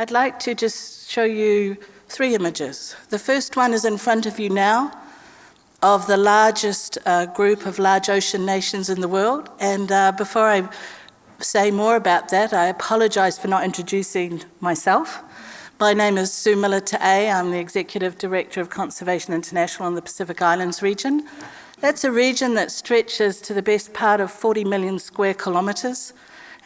I'd like to just show you 3 images. The first one is in front of you now, of the largest group of large ocean nations in the world. And before I say more about that, I apologize for not introducing myself. My name is Sue Taei. I'm the Executive Director of Conservation International in the Pacific Islands region. That's a region that stretches to the best part of 40 million square kilometres.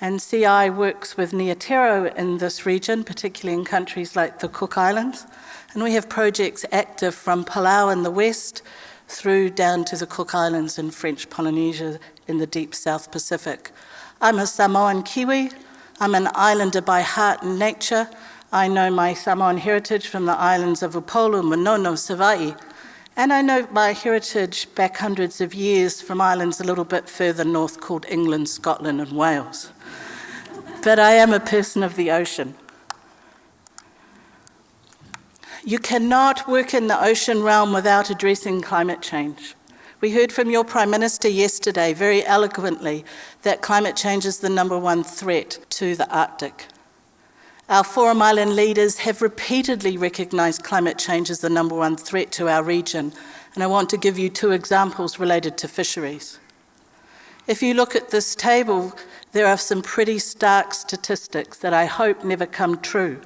And CI works with Neotero in this region, particularly in countries like the Cook Islands. And we have projects active from Palau in the west through down to the Cook Islands in French Polynesia in the deep South Pacific. I'm a Samoan Kiwi. I'm an islander by heart and nature. I know my Samoan heritage from the islands of Upolu, Manono, Savaii. And I know my heritage back hundreds of years from islands a little bit further north called England, Scotland, and Wales. But I am a person of the ocean. You cannot work in the ocean realm without addressing climate change. We heard from your Prime Minister yesterday very eloquently that climate change is the #1 threat to the Arctic. Our Forum Island leaders have repeatedly recognised climate change as the #1 threat to our region, and I want to give you 2 examples related to fisheries. If you look at this table, there are some pretty stark statistics that I hope never come true.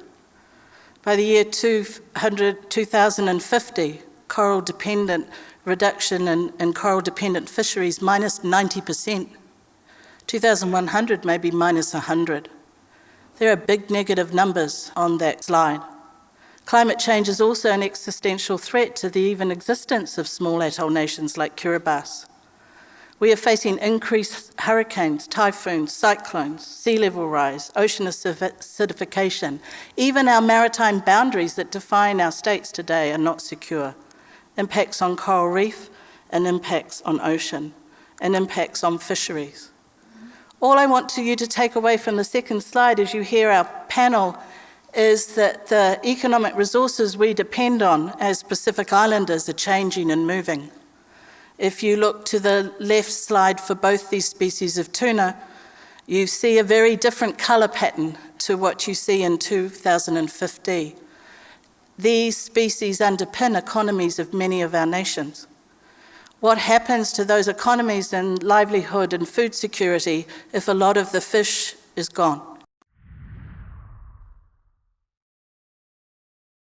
By the year 2050, coral-dependent reduction in coral-dependent fisheries minus 90%. 2100 maybe minus 100. There are big negative numbers on that slide. Climate change is also an existential threat to the even existence of small atoll nations like Kiribati. We are facing increased hurricanes, typhoons, cyclones, sea level rise, ocean acidification. Even our maritime boundaries that define our states today are not secure. Impacts on coral reef and impacts on ocean and impacts on fisheries. All I want you to take away from the second slide as you hear our panel is that the economic resources we depend on as Pacific Islanders are changing and moving. If you look to the left slide for both these species of tuna, you see a very different colour pattern to what you see in 2050. These species underpin economies of many of our nations. What happens to those economies and livelihood and food security if a lot of the fish is gone?